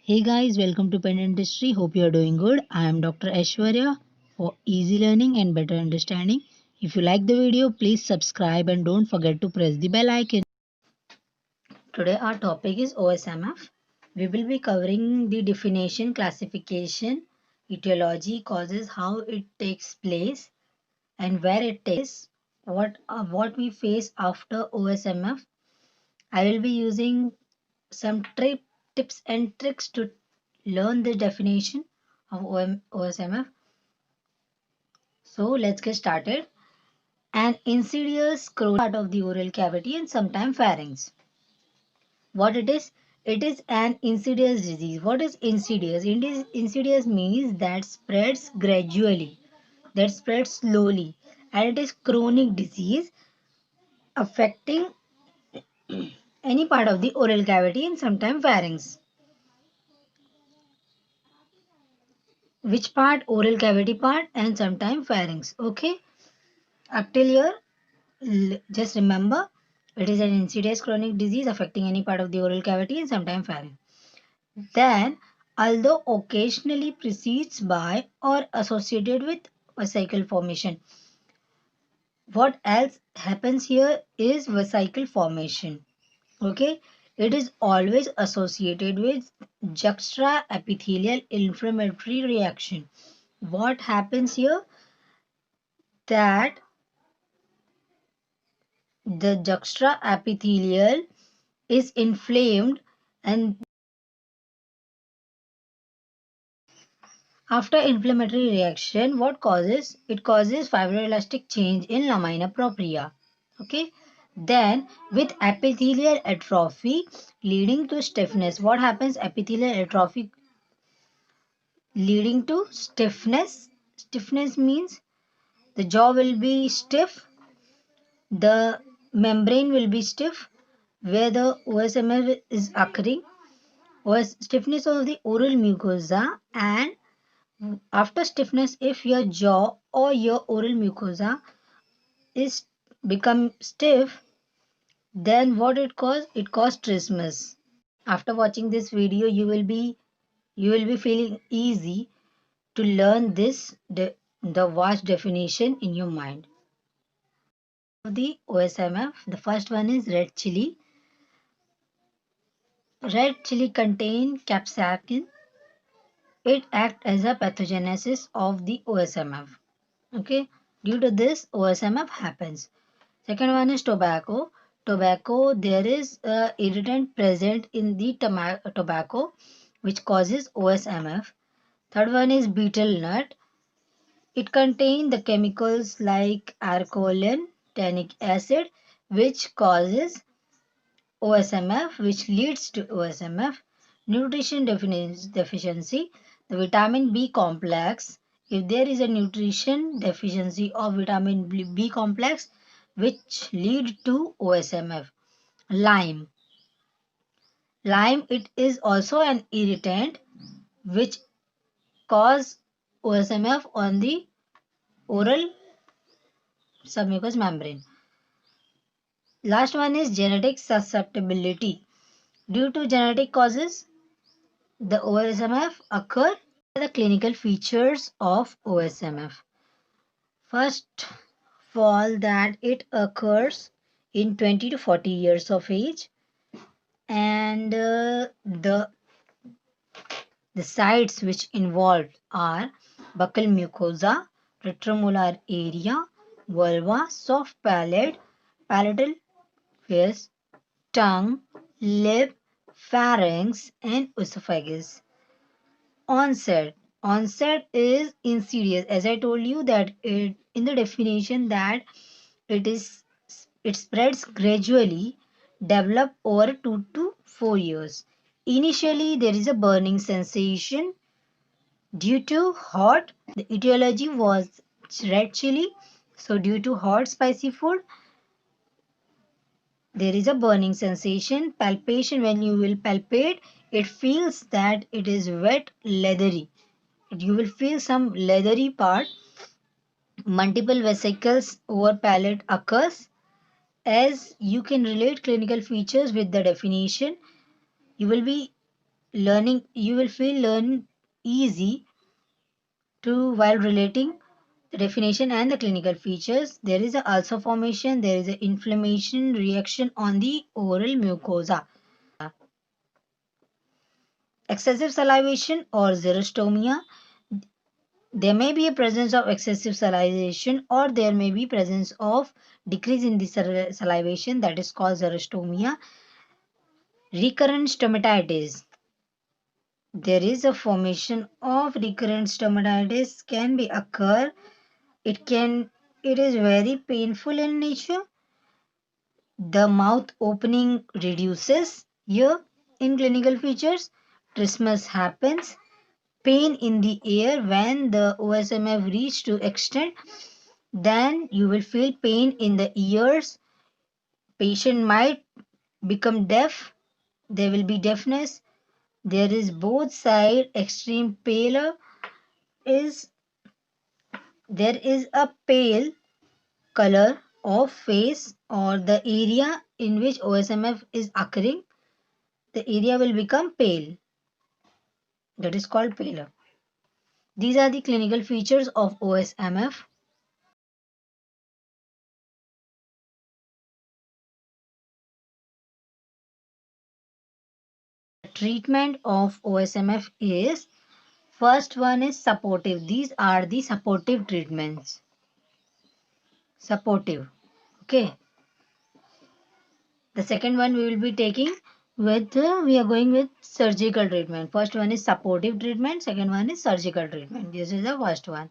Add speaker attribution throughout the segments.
Speaker 1: Hey guys, welcome to Pen Industry. Hope you are doing good. I am Dr. Aishwarya for easy learning and better understanding. If you like the video, please subscribe and don't forget to press the bell icon. Today our topic is OSMF. We will be covering the definition, classification, etiology, causes, how it takes place and where it takes, what we face after OSMF. I will be using some tips and tricks to learn the definition of OSMF. So let's get started. An insidious chronic part of the oral cavity and sometimes pharynx. What it is? It is an insidious disease. What is insidious? Insidious means that spreads gradually, that spreads slowly, and it is chronic disease affecting any part of the oral cavity and sometimes pharynx. Which part? Oral cavity part and sometimes pharynx. Okay. Up till here, just remember it is an insidious chronic disease affecting any part of the oral cavity and sometimes pharynx. Then, although occasionally precedes by or associated with vesicle formation. What else happens here is vesicle formation. Okay. It is always associated with juxtaepithelial inflammatory reaction. What happens here? That the juxtaepithelial is inflamed, and after inflammatory reaction, what causes? It causes fibroelastic change in lamina propria. Okay. Then with epithelial atrophy leading to stiffness. What happens? Epithelial atrophy leading to stiffness. Stiffness means the jaw will be stiff, the membrane will be stiff where the OSMF is occurring, was stiffness of the oral mucosa. And after stiffness, if your jaw or your oral mucosa is become stiff, then what it cause? It cause trismus. After watching this video, you will be feeling easy to learn the vast definition in your mind. The OSMF, the first one is red chili. Red chili contain capsaicin. It acts as a pathogenesis of the OSMF. Okay, due to this OSMF happens. Second one is tobacco. Tobacco, there is a irritant present in the tobacco which causes OSMF. Third one is betel nut. It contains the chemicals like arcoline, tannic acid, which causes OSMF, which leads to OSMF. Nutrition deficiency, the vitamin B complex. If there is a nutrition deficiency of vitamin B complex, which lead to OSMF. Lime. Lime, it is also an irritant which cause OSMF on the oral submucous membrane. Last one is genetic susceptibility. Due to genetic causes, the OSMF occur. The clinical features of OSMF. First of all, that it occurs in 20 to 40 years of age, and the sites which involved are buccal mucosa, retromolar area, vulva, soft palate, palatal face, tongue, lip, pharynx, and esophagus. Onset. Onset is insidious. As I told you that it in the definition that it spreads gradually, develop over 2 to 4 years. Initially, there is a burning sensation due to hot. The etiology was red chili. So due to hot spicy food, there is a burning sensation. Palpation, when you will palpate, it feels that it is wet, leathery. You will feel some leathery part. Multiple vesicles over palate occurs. As you can relate clinical features with the definition, you will be you will feel learn easy to while relating the definition and the clinical features. There is a ulcer formation, there is an inflammation reaction on the oral mucosa. Excessive salivation or xerostomia. There may be a presence of excessive salivation or there may be presence of decrease in the salivation, that is called xerostomia. Recurrent stomatitis. There is a formation of recurrent stomatitis can be occur. It is very painful in nature. The mouth opening reduces here in clinical features. Trismus happens. Pain in the ear when the OSMF reach to extent, then you will feel pain in the ears. Patient might become deaf. There will be deafness. There is both side extreme pallor. Is there is a pale color of face or the area in which OSMF is occurring. The area will become pale. That is called pallor. These are the clinical features of OSMF. Treatment of OSMF is first one is supportive. These are the supportive treatments. Supportive. Okay. The second one we will be taking with we are going with surgical treatment. First one is supportive treatment. Second one is surgical treatment. This is the first one.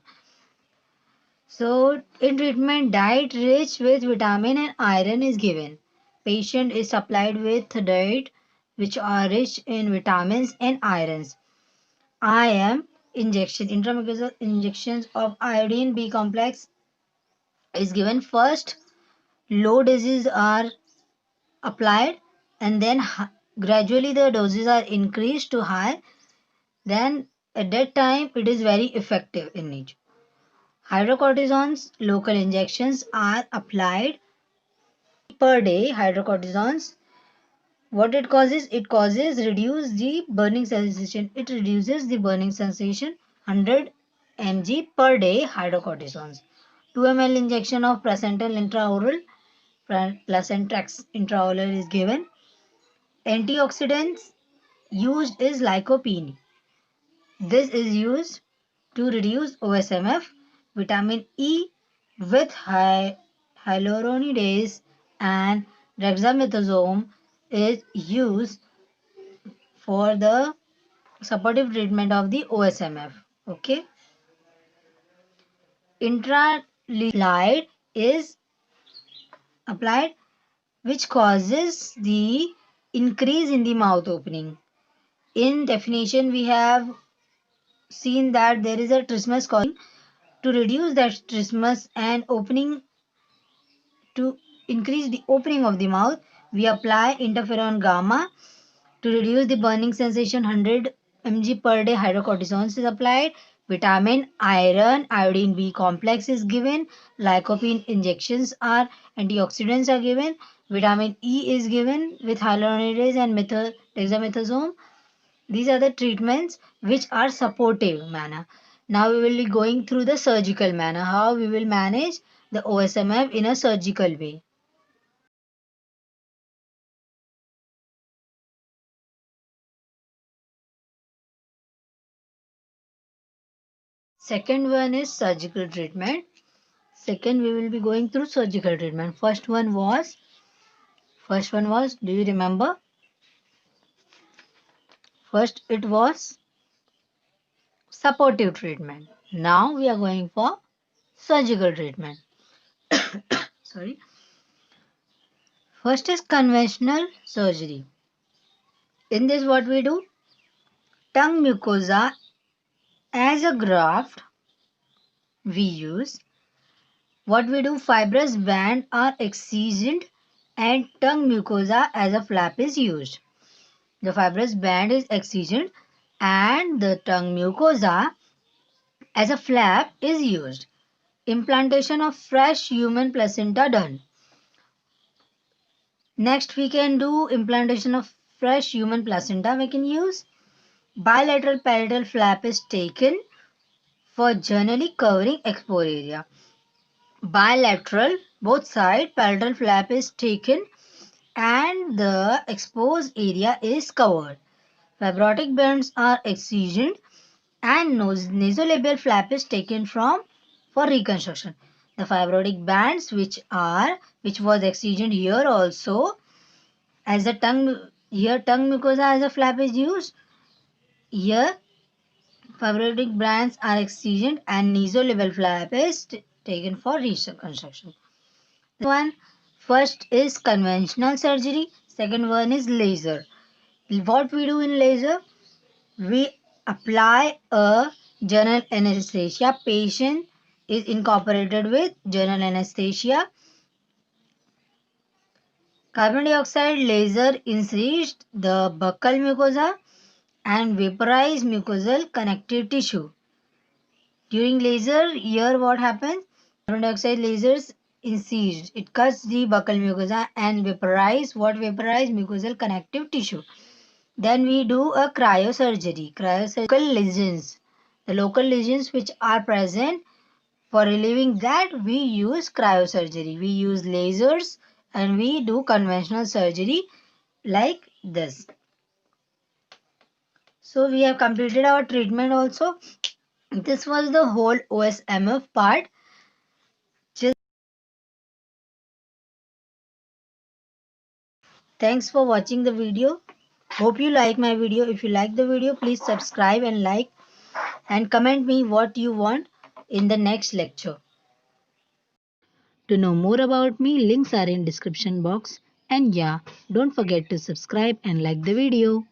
Speaker 1: So in treatment, diet rich with vitamin and iron is given. Patient is supplied with diet which are rich in vitamins and irons. IM injection, intramucosal injections of iodine B complex is given. First, low doses are applied and then gradually the doses are increased to high. Then at that time it is very effective in nature. Hydrocortisons, local injections are applied per day. Hydrocortisons, what it causes? It causes reduce the burning sensation. It reduces the burning sensation. 100 mg per day hydrocortisons. 2 ml injection of placental intraoral. Placentax intraoral is given. Antioxidants used is lycopene. This is used to reduce OSMF. Vitamin E with hyaluronidase and dexamethasone is used for the supportive treatment of the OSMF. Okay. Intraleaflet is applied which causes the increase in the mouth opening. In definition, we have seen that there is a trismus causing to reduce that trismus and opening to increase the opening of the mouth. We apply interferon gamma to reduce the burning sensation. 100 mg per day hydrocortisone is applied. Vitamin, iron, iodine B complex is given. Lycopene injections are antioxidants are given. Vitamin E is given with hyaluronidase and dexamethasone. These are the treatments which are supportive manner. Now we will be going through the surgical manner, how we will manage the OSMF in a surgical way. Second one is surgical treatment. Second, we will be going through surgical treatment. First one was, do you remember? First, it was supportive treatment. Now we are going for surgical treatment. Sorry. First is conventional surgery. In this, what we do? Tongue mucosa as a graft we use. What we do? Fibrous band are excised and tongue mucosa as a flap is used. The fibrous band is excised and the tongue mucosa as a flap is used. Implantation of fresh human placenta done. Next we can do implantation of fresh human placenta we can use. Bilateral parietal flap is taken for generally covering exposed area. Bilateral, both side parietal flap is taken and the exposed area is covered. Fibrotic bands are excisioned and nasolabial flap is taken from for reconstruction. The fibrotic bands which was excisioned here also, as a tongue, here tongue mucosa as a flap is used. Here fibrotic bands are excisioned and nasolabial flap is taken for reconstruction. One, first is conventional surgery, second one is laser. What we do in laser? We apply a general anesthesia. Patient is incorporated with general anesthesia. Carbon dioxide laser incised the buccal mucosa and vaporized mucosal connective tissue. During laser, here what happens? Carbon dioxide lasers incised. It cuts the buccal mucosa and vaporize mucosal connective tissue. Then we do a cryosurgery. Cryosurgical lesions. The local lesions which are present, for relieving that we use cryosurgery. We use lasers and we do conventional surgery like this. So we have completed our treatment also. This was the whole OSMF part. Thanks for watching the video. Hope you like my video. If you like the video, please subscribe and like and comment me what you want in the next lecture. To know more about me, links are in description box. And yeah, don't forget to subscribe and like the video.